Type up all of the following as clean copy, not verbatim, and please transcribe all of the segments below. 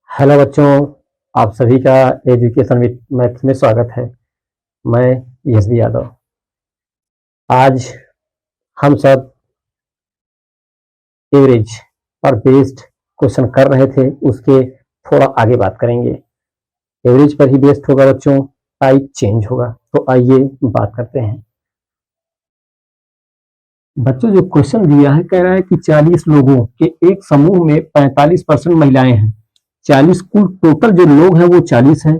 Hello बच्चों, आप सभी का एजुकेशन विद मैथ्स में स्वागत है। मैं यशवी यादव। आज हम सब एवरेज पर बेस्ड क्वेश्चन कर रहे थे, उसके थोड़ा आगे बात करेंगे। एवरेज पर ही बेस्ड होगा बच्चों, टाइप चेंज होगा। तो आइए बात करते हैं। बच्चों, जो क्वेश्चन दिया है कह रहा है कि 40 लोगों के एक समूह में 45% महिलाएं हैं। 40 कुल टोटल जो लोग हैं वो 40 हैं।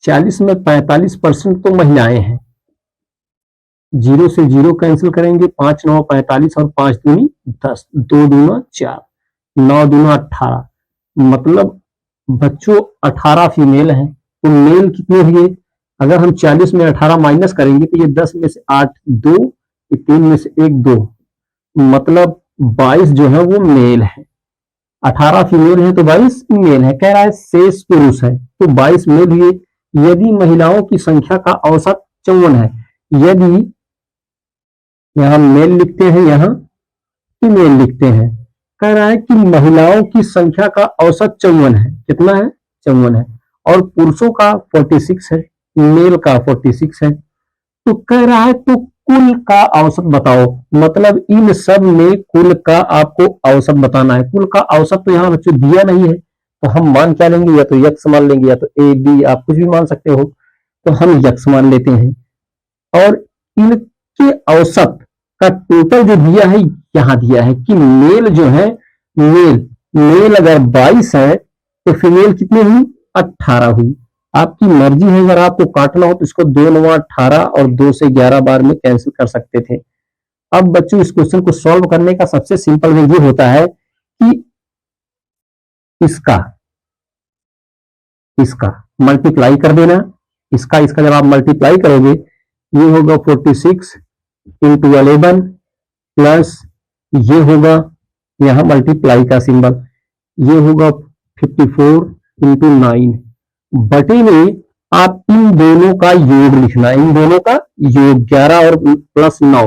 40 में 45% तो महिलाएं हैं। जीरो से जीरो कैंसिल करेंगे, 5 9 45 और 5 दूनी 10, 2 दूना 4, 9 दूना 18। मतलब बच्चों 18 फीमेल हैं। तो मेल कितने हुए? अगर हम 40 में 18 माइनस करेंगे तो ये 10 में से 8 2, 3 में से 1 2, मतलब 22 जो है वो मेल है। 18 फीमेल है तो 22 मेल है। कह रहा है शेष पुरुष है, तो 22 मेल हुए। यदि महिलाओं की संख्या का औसत 54 है, यदि यहां मेल लिखते हैं, यहां फीमेल लिखते हैं, कह रहा है कि महिलाओं की संख्या का औसत 54 है। कितना है? 54 है। और पुरुषों का 46 है, मेल का 46 है। तो कह रहा है तो कुल का औसत बताओ। मतलब इन सब में कुल का आपको औसत बताना है। कुल का औसत तो यहाँ बच्चों दिया नहीं है, तो हम मान क्या लेंगे? या तो यक्स मान लेंगे, या तो ए बी, आप कुछ भी मान सकते हो। तो हम यक्स मान लेते हैं। और इनके औसत का टोटल जो दिया है, यहां दिया है कि मेल जो है, मेल मेल अगर 22 है तो फीमेल कितनी हुई? 18 हुई। आपकी मर्जी है, अगर आपको काटना हो तो इसको 2 9 18 और 2 से 11 बार में कैंसिल कर सकते थे। अब बच्चों, इस क्वेश्चन को सॉल्व करने का सबसे सिंपल वे ये होता है कि इसका इसका मल्टीप्लाई कर देना। इसका इसका जब आप मल्टीप्लाई करोगे, ये होगा 46 इंटू 11 प्लस ये होगा, यहां मल्टीप्लाई का सिंबल, ये होगा 54 इंटू 9 बटे में आप इन दोनों का योग लिखना है। इन दोनों का योग 11 और प्लस 9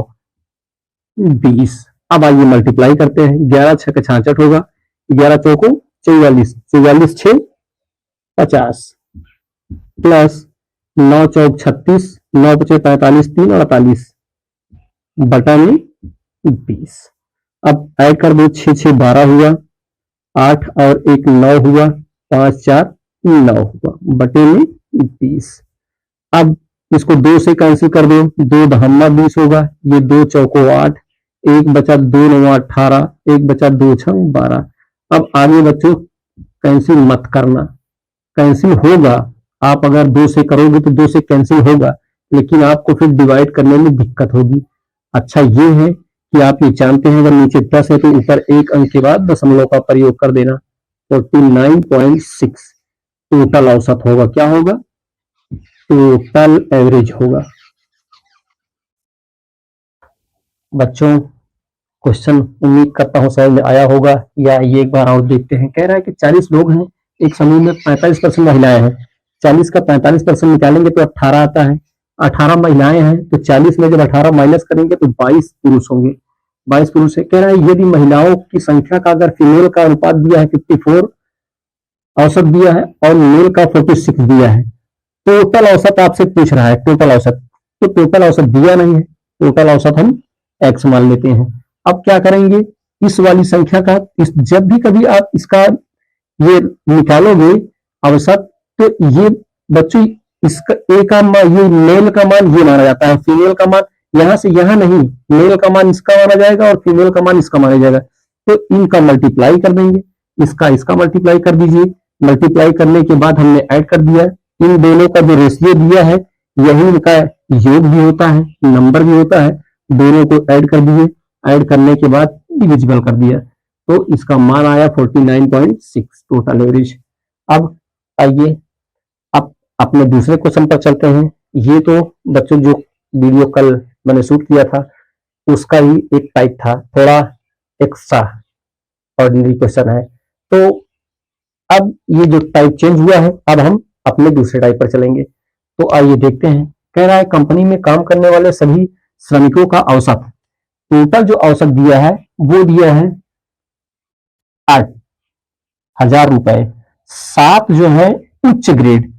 20। अब आइए मल्टीप्लाई करते हैं। 11 6 66 होगा, 11 चौको 44, 44 6 50 प्लस 9 चौक 36, 9 पचे 45, 3 48 बटा में 20। अब ऐड कर दो, 6 6 12 हुआ, 8 और 1 9 हुआ, 5 4 9 हुआ बटे में 20। अब इसको 2 से कैंसिल कर दो, 2 दहम्मा 20 होगा, ये 2 चौको 8, 1 बचा 2 9 18, 1 बचा 2 6 12। अब आगे बच्चों कैंसिल मत करना, कैंसिल होगा। आप अगर 2 से करोगे तो 2 से कैंसिल होगा, लेकिन आपको फिर डिवाइड करने में दिक्कत होगी। अच्छा ये है कि आप ये जानते हैं, अगर नीचे 10 है तो ऊपर एक अंक के बाद दशमलव का प्रयोग कर देना। 49.6 टोटल औसत होगा। क्या होगा? टोटल एवरेज होगा। बच्चों, क्वेश्चन उम्मीद करता हूं समझ में आया होगा, या ये एक बार और देखते हैं। कह रहा है कि 40 लोग हैं, एक समूह में 45% महिलाएं हैं। 40 का 45% निकालेंगे तो 18 आता है। 18 महिलाएं हैं तो 40 में जब 18 माइनस करेंगे तो 22 पुरुष होंगे। 22 पुरुष है। कह रहा है यदि महिलाओं की संख्या का अगर फीमेल का अनुपात दिया है 54 औसत दिया है और मेल का 46 दिया है, टोटल औसत आपसे पूछ रहा है। टोटल औसत, तो टोटल औसत दिया नहीं है, टोटल औसत हम एक्स मान लेते हैं। अब क्या करेंगे? इस वाली संख्या का जब भी कभी आप इसका ये निकालोगे औसत, तो ये बच्चों इसका ए का मान, ये मेल का मान ये माना जाता है, फीमेल का मान यहां से यहां नहीं, मेल का मान इसका माना जाएगा और फीमेल का मान इसका माना जाएगा। तो इनका मल्टीप्लाई कर देंगे, इसका इसका मल्टीप्लाई कर दीजिए। मल्टीप्लाई करने के बाद हमने ऐड कर दिया। इन दोनों का जो रेशियो दिया है, यही इनका योग भी होता है, नंबर भी होता है। दोनों को ऐड कर दिए, ऐड करने के बाद डिविजिबल कर दिया, तो इसका मान आया 49.6 टोटल एवरेज। अब आइए अब अपने दूसरे क्वेश्चन पर चलते हैं। ये तो बच्चों जो वीडियो कल मैंने शूट किया था उसका ही एक टाइप था, थोड़ा एक्स्ट्रा ऑर्डिनरी क्वेश्चन है। तो अब ये जो टाइप चेंज हुआ है, अब हम अपने दूसरे टाइप पर चलेंगे। तो आइए देखते हैं। कह रहा है कंपनी में काम करने वाले सभी श्रमिकों का औसत, टोटल जो औसत दिया है वो दिया है 8,000 रुपए। 7 जो है उच्च ग्रेड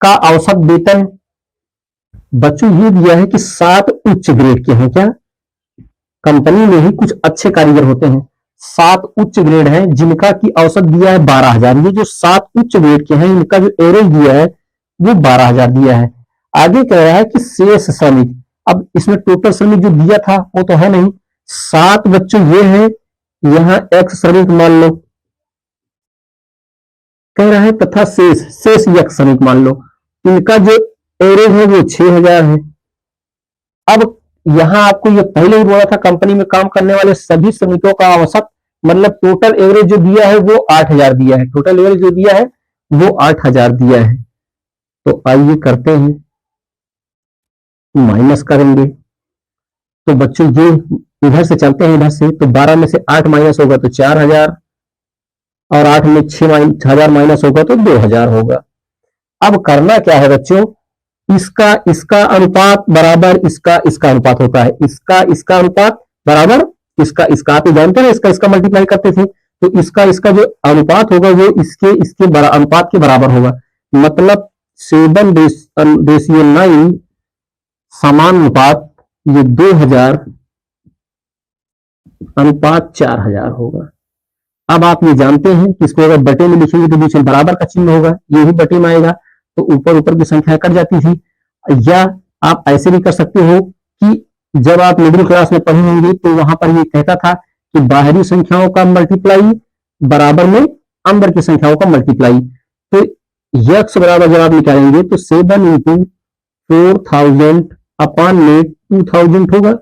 का औसत वेतन। बच्चों ये दिया है कि 7 उच्च ग्रेड के हैं, क्या कंपनी में ही कुछ अच्छे कारीगर होते हैं, 7 उच्च ग्रेड हैं जिनका की औसत दिया है 12,000। ये जो 7 उच्च ग्रेड के हैं इनका जो एवरेज दिया है वो 12,000 दिया है। आगे कह रहा है कि शेष श्रमिक, अब इसमें टोटल श्रमिक जो दिया था वो तो है नहीं, 7 बच्चों ये है, यहां एक्स श्रमिक मान लो, कह रहा है तथा शेष यक्ष श्रमिक मान लो, इनका जो एवरेज है वो 6,000 है। अब यहां आपको ये पहले ही बोला था कंपनी में काम करने वाले सभी श्रमिकों का औसत, मतलब टोटल एवरेज जो दिया है वो 8,000 दिया है, टोटल एवरेज जो दिया है वो 8,000 दिया है। तो आइए करते हैं, माइनस करेंगे। तो बच्चों ये इधर से चलते हैं, इधर से तो 12 में से 8 माइनस होगा तो 4,000, और 8 में 6,000 माइनस होगा तो 2,000 होगा। अब करना क्या है बच्चों, इसका अनुपात बराबर इसका अनुपात होता है, इसका अनुपात बराबर इसका आप जानते हैं, इसका मल्टीप्लाई करते थे, तो इसका जो अनुपात होगा वो इसके अनुपात के बराबर होगा। मतलब 7:9 समानुपात ये 2,000 अनुपात 4,000 होगा। अब आप ये जानते हैं कि इसको अगर बटे में लिखेंगे तो बीच में बराबर का चिन्ह होगा, ये भी बटे में आएगा, तो ऊपर की संख्या कट जाती थी। या आप ऐसे भी कर सकते हो कि जब आप मिडिल क्लास में पढ़े होंगे तो वहां पर ये कहता था कि बाहरी संख्याओं का मल्टीप्लाई बराबर में अंदर की संख्याओं का मल्टीप्लाई। तो यक्स बराबर जब आप निकालेंगे तो 7 इंटू 4,000 अपान में 2,000 होगा।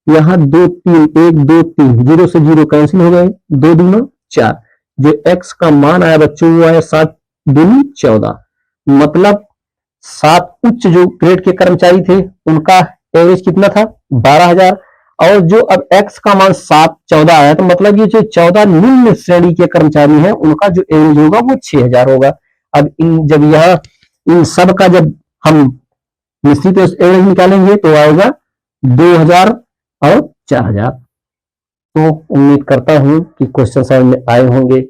यहाँ 2 3 1 2 3 0 से 0 कैंसिल हो गए, 2 दूना 4। जो x का मान आया बच्चों वो आया 7 दूनी 14। मतलब 7 उच्च जो ग्रेड के कर्मचारी थे उनका एवरेज कितना था 12,000, और जो अब x का मान 7 14 आया, तो मतलब ये जो 14 निम्न श्रेणी के कर्मचारी हैं उनका जो एवरेज होगा वो 6,000 होगा। अब इन सब का जब हम निश्चित एवरेज निकालेंगे तो आएगा 2,000 और 4,000। तो उम्मीद करता हूं कि क्वेश्चन समझ में आए होंगे।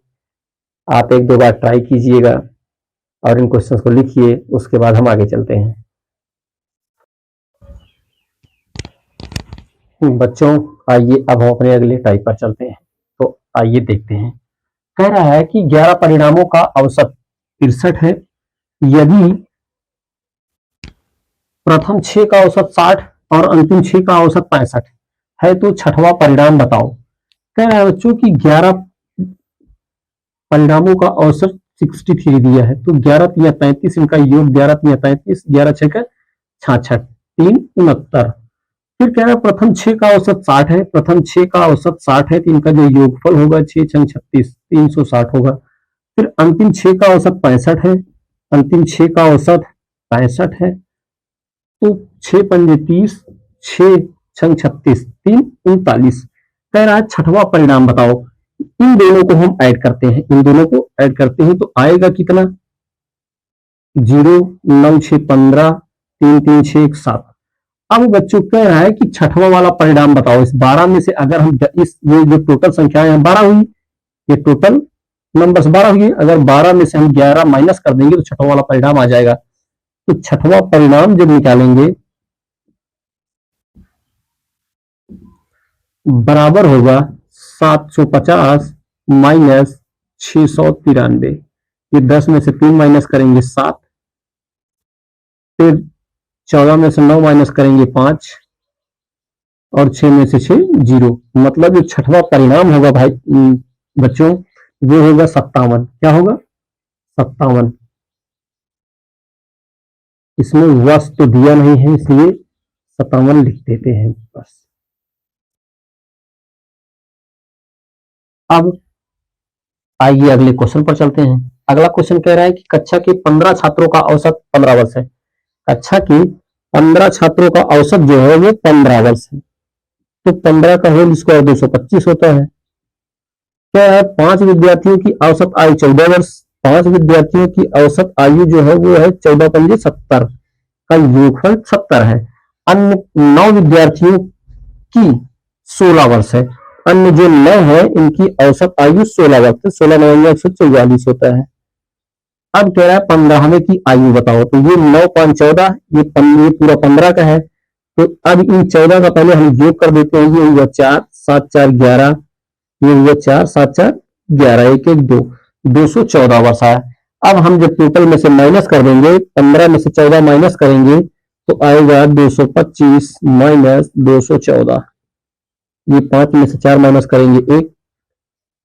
आप एक दो बार ट्राई कीजिएगा और इन क्वेश्चंस को लिखिए, उसके बाद हम आगे चलते हैं। बच्चों आइए अब हम अपने अगले टाइप पर चलते हैं। तो आइए देखते हैं, कह रहा है कि 11 परिणामों का औसत 63 है, यदि प्रथम 6 का औसत 60 और अंतिम 6 का औसत 65 है तो छठवां परिणाम बताओ। कह रहा है बच्चों कि 11 परिणामों का औसत 63 दिया है, तो 11 3 33, इनका योग 11 3 33, 11 6 66, 3 69। फिर कह रहा है प्रथम 6 का औसत 60 है, प्रथम 6 का औसत 60 है तो इनका जो योगफल होगा 6 6 36, 360 होगा। फिर अंतिम 6 का औसत 65 है, अंतिम 6 का औसत 65 है, तो 6 पंजे 30, 6 6 36, 3 39। कह रहा है छठवां परिणाम बताओ। इन दोनों को हम ऐड करते हैं, इन दोनों को ऐड करते हैं तो आएगा कितना 0 9 6 15, 3 3 6 1 7। अब बच्चों कह रहा है कि छठवां वाला परिणाम बताओ। इस 12 में से अगर हम ये जो टोटल संख्याएं हैं 12 हुई, ये टोटल नंबर्स 12 हुई, अगर 12 में से हम 11 माइनस कर देंगे तो छठवां वाला परिणाम आ जाएगा। तो छठवां परिणाम जब निकालेंगे बराबर होगा 750 माइनस 693। ये 10 में से 3 माइनस करेंगे 7, फिर 14 में से 9 माइनस करेंगे 5, और 6 में से 6 0। मतलब जो छठवां परिणाम होगा भाई बच्चों वो होगा 57। क्या होगा 57। इसमें वर्ष तो दिया नहीं है इसलिए 57 लिख देते हैं बस। अब आइए अगले क्वेश्चन पर चलते हैं। अगला क्वेश्चन कह रहा है कि कक्षा के 15 छात्रों का औसत 15 वर्ष है। कक्षा के 15 छात्रों का औसत जो है वो 15 वर्ष है, तो 15 का होल स्क्वायर 225 होता है। क्या है 5 विद्यार्थियों की औसत आयु 14 वर्ष, 5 विद्यार्थियों की औसत आयु जो है वो है 14 पंजे 70 का योगफल 70 है। अन्य 9 विद्यार्थियों की 16 वर्ष है, अन्य जो 9 है इनकी औसत आयु 16 वर्ष, 16 9 144 होता है। अब कह रहा है 15वें की आयु बताओ, तो ये 9 5 14, ये पूरा 15 का है। तो अब इन 14 का पहले हम योग कर देते हैं, ये हुआ 4 7 4 11, ये हुआ 4 7 4 11, 1 1 2, 214 वर्ष आया। अब हम जब टोटल में से माइनस कर देंगे, 15 में से 14 माइनस करेंगे तो आएगा 225 माइनस 214। ये 5 में से 4 माइनस करेंगे 1,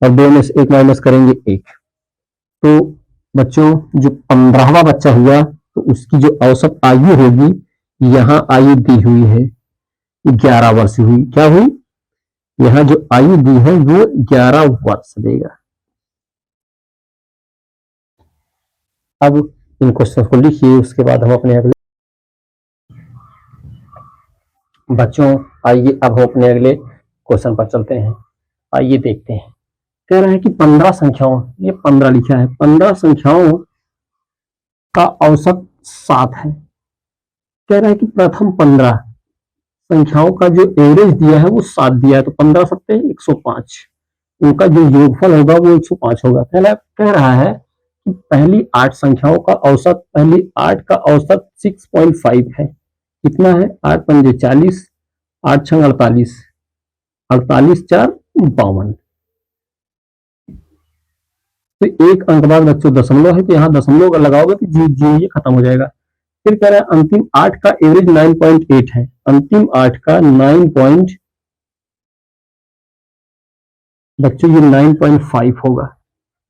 और 2 में से 1 माइनस करेंगे 1। तो बच्चों जो 15वां बच्चा हुआ तो उसकी जो औसत आयु होगी, यहां आयु दी हुई है 11 वर्ष हुई। क्या हुई? यहां जो आयु दी है वो 11 वर्ष देगा। अब इन क्वेश्चन को लिखिए, उसके बाद हम अपने अगले बच्चों आइए अब हम अपने अगले क्वेश्चन पर चलते हैं। आइए देखते हैं। कह रहे हैं कि 15 संख्याओं, ये 15 लिखा है, 15 संख्याओं का औसत 7 है। कह रहा है कि प्रथम 15 संख्याओं का जो एवरेज दिया है वो 7 दिया है, तो 15 सत्ते 105, उनका जो योगफल होगा वो 105 होगा। पहला कह रहा है कि पहली 8 संख्याओं का औसत, पहली 8 का औसत 6.5 है। कितना है? 8 पंजे 40, 8 छंग 48, 48 4 52। तो एक अंक बाद बच्चों दशमलव है, तो यहाँ दशमलव लगाओगे तो जी जी ये खत्म हो जाएगा। फिर कह रहा है अंतिम 8 का एवरेज 9.8 है, अंतिम 8 का 9 बच्चों ये 9.5 होगा,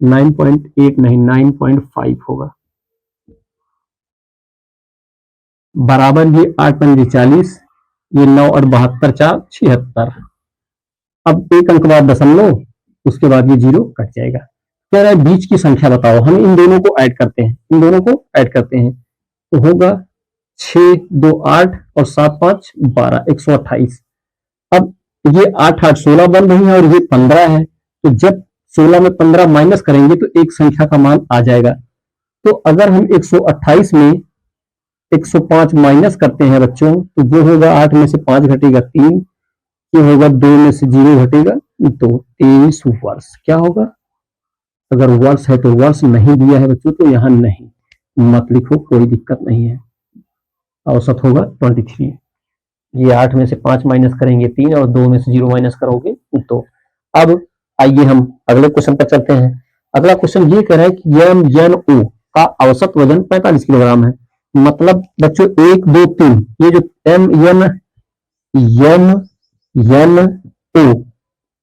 9.8 नहीं 9.5 होगा। बराबर ये 8 पंजे 40, ये 9 और 72 4 76। अब एक अंक बाद दशमलव, उसके बाद ये 0 कट जाएगा। कह रहा है बीच की संख्या बताओ, हम इन दोनों को ऐड करते हैं, इन दोनों को ऐड करते हैं तो होगा 6 2 8 और 7 5 12, 128। अब ये 8 8 16 बन रही है और ये 15 है, तो जब 16 में 15 माइनस करेंगे तो एक संख्या का मान आ जाएगा। तो अगर हम 128 में 105 माइनस करते हैं बच्चों, तो वो होगा 8 में से 5 घटेगा 3, ये होगा 2 में से 0 घटेगा 2, 23 वर्ष। क्या होगा? अगर वर्ष है तो वर्ष, नहीं दिया है बच्चों तो यहाँ नहीं मत लिखो, कोई दिक्कत नहीं है। औसत होगा 23। ये 8 में से 5 माइनस करेंगे 3, और 2 में से 0 माइनस करोगे तो। अब आइए हम अगले क्वेश्चन पर चलते हैं। अगला क्वेश्चन ये कह रहा है कि एम.एन.ओ का औसत वजन 45 किलोग्राम है। मतलब बच्चों 1 2 3, ये जो एम.एन.ओ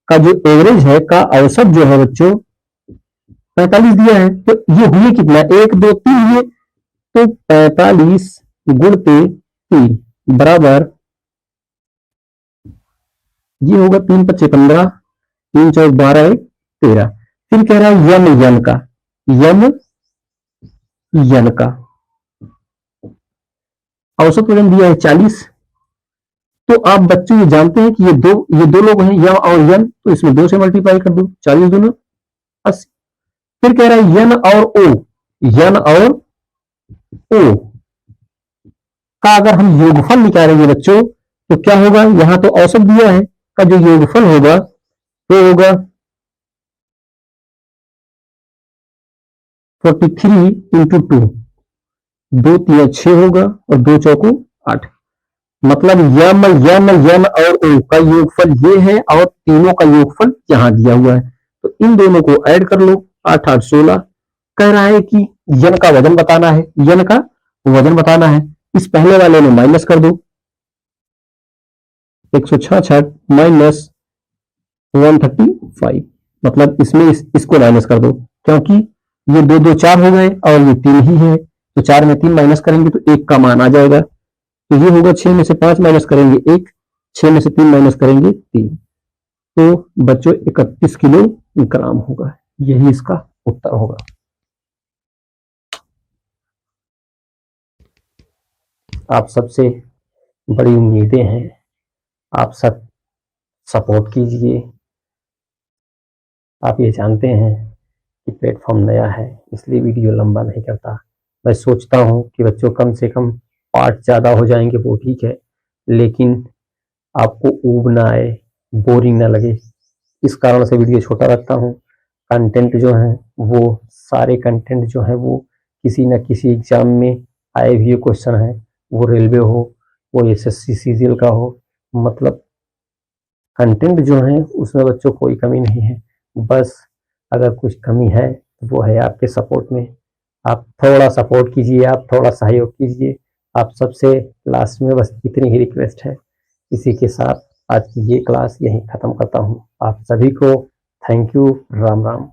का जो एवरेज है का औसत जो है बच्चों 45 दिया है, तो ये हुए कितना? 1 2 3 हुए, तो 45 गुणते 3 बराबर, ये होगा 3 5 15, 3 4 12 1 13। फिर कह रहा है यन का औसत वजन दिया है 40। तो आप बच्चों ये जानते हैं कि ये दो लोग हैं, यम और यन, तो इसमें 2 से मल्टीप्लाई कर दो, 40 दूना 80। फिर कह रहा है यन और ओ का अगर हम योगफल निकालेंगे बच्चों तो क्या होगा? यहां तो औसत दिया है, का जो योगफल होगा वो होगा 43 इंटू 2, 2 3 6 होगा और 2 चौको 8। मतलब यम और ओ का योगफल ये है और तीनों का योगफल यहां दिया हुआ है, तो इन दोनों को ऐड कर लो, 8 8 16। कह रहा है कि यन का वजन बताना है, यन का वजन बताना है। इस पहले वाले में माइनस कर दो, 166 माइनस 135, मतलब इसमें इसको माइनस कर दो, क्योंकि ये 2 2 4 हो गए और ये 3 ही है, तो 4 में 3 माइनस करेंगे तो 1 का मान आ जाएगा। तो ये होगा 6 में से 5 माइनस करेंगे 1, 6 में से 3 माइनस करेंगे 3, तो बच्चों 31 किलोग्राम होगा। यही इसका उत्तर होगा। आप सबसे बड़ी उम्मीदें हैं, आप सब सपोर्ट कीजिए। आप ये जानते हैं कि प्लेटफॉर्म नया है, इसलिए वीडियो लंबा नहीं करता। मैं सोचता हूँ कि बच्चों कम से कम पार्ट ज़्यादा हो जाएंगे वो ठीक है, लेकिन आपको ऊब ना आए, बोरिंग ना लगे, इस कारण से वीडियो छोटा रखता हूँ। कंटेंट जो है वो सारे कंटेंट जो है वो किसी न किसी एग्जाम में आए हुए क्वेश्चन है, वो रेलवे हो, वो एसएससी सीजीएल का हो, मतलब कंटेंट जो है उसमें बच्चों कोई कमी नहीं है। बस अगर कुछ कमी है तो वो है आपके सपोर्ट में। आप थोड़ा सपोर्ट कीजिए, आप थोड़ा सहयोग कीजिए। आप सबसे लास्ट में बस इतनी ही रिक्वेस्ट है। इसी के साथ आज की ये क्लास यहीं ख़त्म करता हूँ। आप सभी को थैंक यू। राम राम।